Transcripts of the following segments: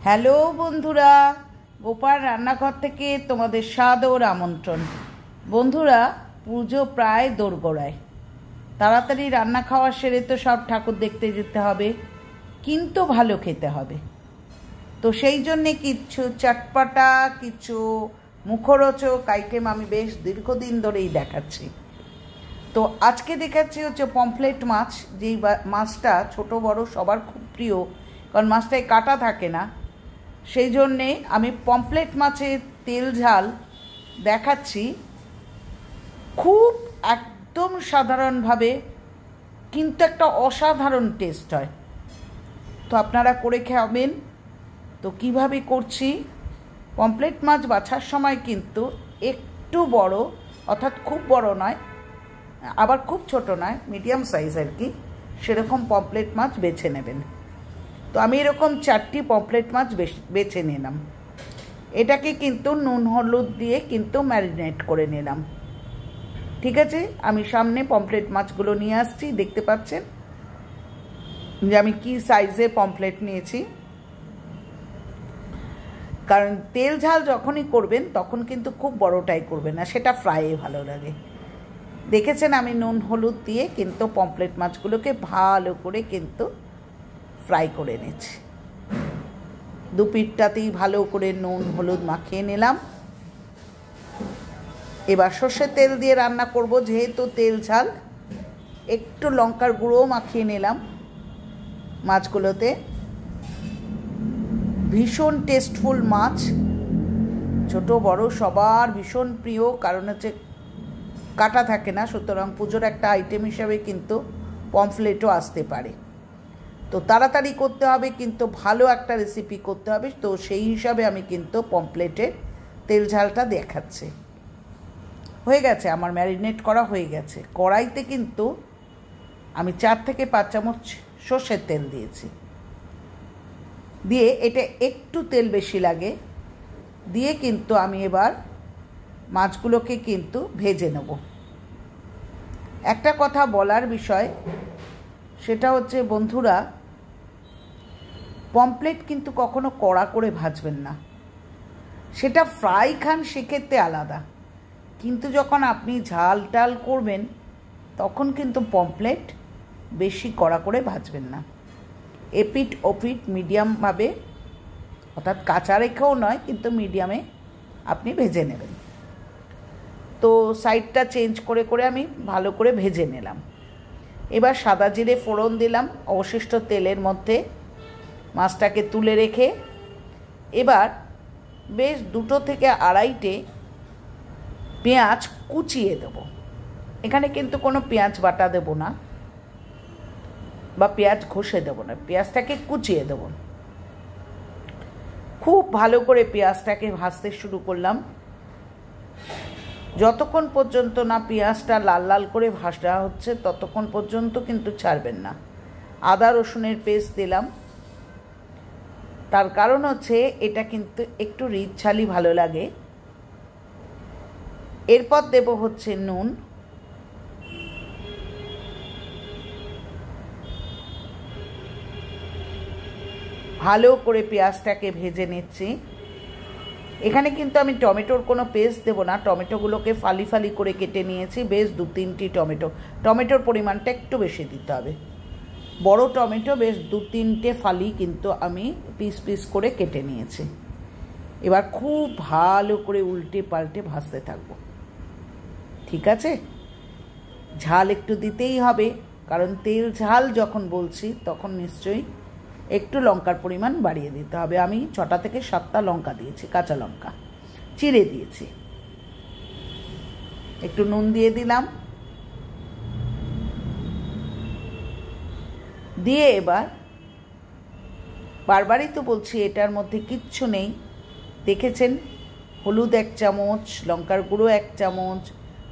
Hello বন্ধুরা, গোপাল রান্নাঘর থেকে তোমাদের সাদর আমন্ত্রণ। বন্ধুরা, পুজো প্রায় দোরগোড়ায়, তাড়াতাড়ি রান্না খাওয়া সেরে তো সব ঠাকুর দেখতে যেতে হবে, কিন্তু ভালো খেতে হবে। তো সেই জন্যে কিছু চটপটা, কিছু মুখরোচক আইটেম আমি বেশ দীর্ঘদিন ধরেই দেখাচ্ছি। তো আজকে দেখাচ্ছি হচ্ছে পমফ্লেট মাছ। যেই মাছটা ছোট বড় সবার খুব প্রিয়, কারণ মাছটায় কাটা থাকে না। সেই জন্যে আমি পমফ্লেট মাছের তেল ঝাল দেখাচ্ছি, খুব একদম সাধারণভাবে, কিন্তু একটা অসাধারণ টেস্ট হয়। তো আপনারা করে খাবেন। তো কিভাবে করছি, পমফ্লেট মাছ বাছার সময় কিন্তু একটু বড়, অর্থাৎ খুব বড় নয় আবার খুব ছোট নয়, মিডিয়াম সাইজ আর কি, সেরকম পমফ্লেট মাছ বেছে নেবেন। তো আমি এরকম 4টি পমফ্লেট মাছ বেছে নিলাম। এটাকে কিন্তু নুন হলুদ দিয়ে কিন্তু ম্যারিনেট করে নিলাম। ঠিক আছে, আমি সামনে পমফ্লেট মাছগুলো নিয়ে আসছি, দেখতে পাচ্ছেন যে আমি কি সাইজের পমফ্লেট নিয়েছি। কারণ তেল ঝাল যখনই করবেন তখন কিন্তু খুব বড়টাই করবেন না, সেটা ফ্রাইয়ে ভালো লাগে। দেখেছেন আমি নুন হলুদ দিয়ে কিন্তু পমফ্লেট মাছগুলোকে ভালো করে কিন্তু ফ্রাই করে নিচ্ছি। দুপিঠটাতেই ভালো করে নুন হলুদ মাখিয়ে নিলাম। এবার সর্ষের তেল দিয়ে রান্না করব, যেহেতু তেল ঝাল। একটু লঙ্কার গুঁড়োও মাখিয়ে নিলাম মাছগুলোতে। ভীষণ টেস্টফুল মাছ, ছোট বড় সবার ভীষণ প্রিয়, কারণ হচ্ছে কাটা থাকে না। সুতরাং পুজোর একটা আইটেম হিসাবে কিন্তু পমফ্লেটও আসতে পারে। তো তাড়াতাড়ি করতে হবে, কিন্তু ভালো একটা রেসিপি করতে হবে। তো সেই হিসাবে আমি কিন্তু পমফ্লেটের তেল ঝালটা দেখাচ্ছি। হয়ে গেছে, আমার ম্যারিনেট করা হয়ে গেছে। কড়াইতে কিন্তু আমি 4 থেকে 5 চামচ সর্ষের তেল দিয়েছি। দিয়ে এটা একটু তেল বেশি লাগে, দিয়ে কিন্তু আমি এবার মাছগুলোকে কিন্তু ভেজে নেব। একটা কথা বলার বিষয়, সেটা হচ্ছে বন্ধুরা, পমফ্লেট কিন্তু কখনো কড়া করে ভাজবেন না। সেটা ফ্রাই খান সেক্ষেত্রে আলাদা, কিন্তু যখন আপনি ঝাল টাল করবেন তখন কিন্তু পমফ্লেট বেশি কড়া করে ভাজবেন না। এপিট ওপিট মিডিয়ামভাবে, অর্থাৎ কাঁচা রেখেও নয়, কিন্তু মিডিয়ামে আপনি ভেজে নেবেন। তো সাইডটা চেঞ্জ করে করে আমি ভালো করে ভেজে নিলাম। এবার সাদা জিরে ফোড়ন দিলাম অবশিষ্ট তেলের মধ্যে, মাছটাকে তুলে রেখে এবার বেশ 2 থেকে 2.5টে পেঁয়াজ কুচিয়ে দেব। এখানে কিন্তু কোনো পেঁয়াজ বাটা দেব না বা পেঁয়াজ ঘষে দেব না, পেঁয়াজটাকে কুচিয়ে দেব। খুব ভালো করে পেঁয়াজটাকে ভাজতে শুরু করলাম। যতক্ষণ পর্যন্ত না পেঁয়াজটা লাল লাল করে ভাজা হচ্ছে ততক্ষণ পর্যন্ত কিন্তু ছাড়বেন না। আদা রসুনের পেস্ট দিলাম, তার কারণ হচ্ছে এটা কিন্তু একটু রিচ ঝালি ভালো লাগে। এরপর দেব হচ্ছে নুন, ভালো করে পেঁয়াজটাকে ভেজে নিচ্ছি। এখানে কিন্তু আমি টমেটোর কোনো পেস্ট দেবো না, টমেটোগুলোকে ফালি ফালি করে কেটে নিয়েছি, বেশ 2-3টি টমেটো। টমেটোর পরিমাণটা একটু বেশি দিতে হবে, বড় টমেটো বেশ 2-3টে ফালি কিন্তু আমি পিস পিস করে কেটে নিয়েছি। এবার খুব ভালো করে উল্টে পাল্টে ভাজতে থাকবো। ঠিক আছে, ঝাল একটু দিতেই হবে, কারণ তেল ঝাল যখন বলছি তখন নিশ্চয়ই একটু লঙ্কার পরিমাণ বাড়িয়ে দিতে হবে। আমি 6টা থেকে 7টা লঙ্কা দিয়েছি, কাঁচা লঙ্কা চিড়ে দিয়েছি। একটু নুন দিয়ে দিলাম, দিয়ে এবার বারবারই তো বলছি এটার মধ্যে কিচ্ছু নেই। দেখেছেন, হলুদ 1 চামচ, লঙ্কার গুঁড়ো 1 চামচ,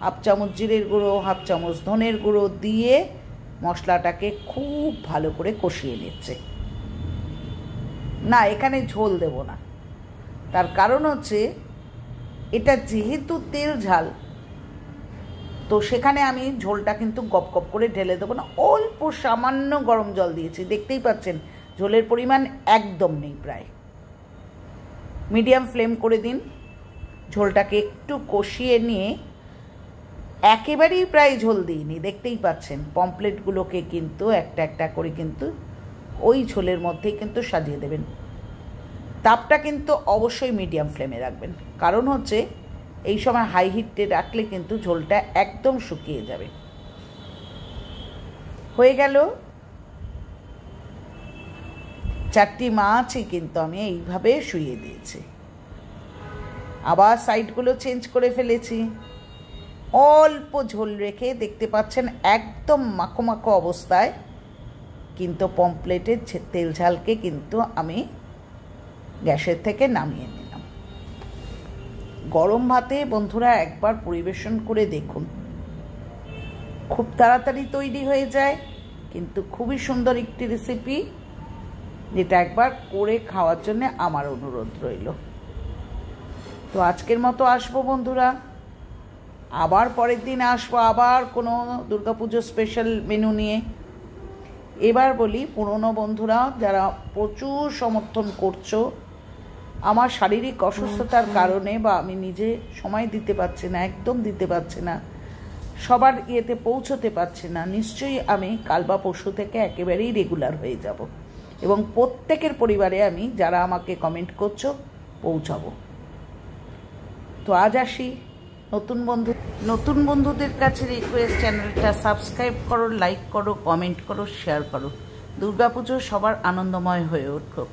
1/2 চামচ জিরের গুঁড়ো, 1/2 চামচ ধনের গুঁড়ো দিয়ে মশলাটাকে খুব ভালো করে কষিয়ে নিচ্ছে। না, এখানে ঝোল দেব না, তার কারণ হচ্ছে এটা যেহেতু তেল ঝাল, তো সেখানে আমি ঝোলটা কিন্তু গপ গপ করে ঢেলে দেবো না। অল্প সামান্য গরম জল দিয়েছি, দেখতেই পাচ্ছেন ঝোলের পরিমাণ একদম নেই প্রায়। মিডিয়াম ফ্লেম করে দিন, ঝোলটাকে একটু কষিয়ে নিয়ে, একেবারেই প্রায় ঝোল দিইনি, দেখতেই পাচ্ছেন পমফ্লেটগুলোকে কিন্তু একটা একটা করে কিন্তু ওই ঝোলের মধ্যেই কিন্তু সাজিয়ে দেবেন। তাপটা কিন্তু অবশ্যই মিডিয়াম ফ্লেমে রাখবেন, কারণ হচ্ছে এই সময় হাই হিটে রাখলে কিন্তু ঝোলটা একদম শুকিয়ে যাবে। হয়ে গেল, 4টি মাছই কিন্তু আমি এইভাবে শুইয়ে দিয়েছি। আবার সাইডগুলো চেঞ্জ করে ফেলেছি, অল্প ঝোল রেখে, দেখতে পাচ্ছেন একদম মাখো মাখো অবস্থায় কিন্তু পমফ্লেটের তেল ঝালকে কিন্তু আমি গ্যাসের থেকে নামিয়ে নিলাম। গরম ভাতে বন্ধুরা একবার পরিবেশন করে দেখুন, খুব তাড়াতাড়ি তৈরি হয়ে যায়, কিন্তু খুবই সুন্দর একটি রেসিপি, যেটা একবার করে খাওয়ার জন্য আমার অনুরোধ রইল। তো আজকের মতো আসবো বন্ধুরা, আবার পরের দিন আসবো আবার কোনো দুর্গাপুজো স্পেশাল মেনু নিয়ে। এবার বলি, পুরনো বন্ধুরা যারা প্রচুর সমর্থন করছো, আমার শারীরিক অসুস্থতার কারণে বা আমি নিজে সময় দিতে পারছি না, একদম দিতে পারছি না, সবার ইয়েতে পৌঁছতে পারছি না, নিশ্চয়ই আমি কাল বা পরশু থেকে একেবারেই রেগুলার হয়ে যাব এবং প্রত্যেকের পরিবারে আমি যারা আমাকে কমেন্ট করছো পৌঁছাবো। তো আজ আসি, নতুন বন্ধুদের কাছে রিকোয়েস্ট, চ্যানেলটা সাবস্ক্রাইব করো, লাইক করো, কমেন্ট করো, শেয়ার করো। দুর্গাপুজো সবার আনন্দময় হয়ে উঠুক।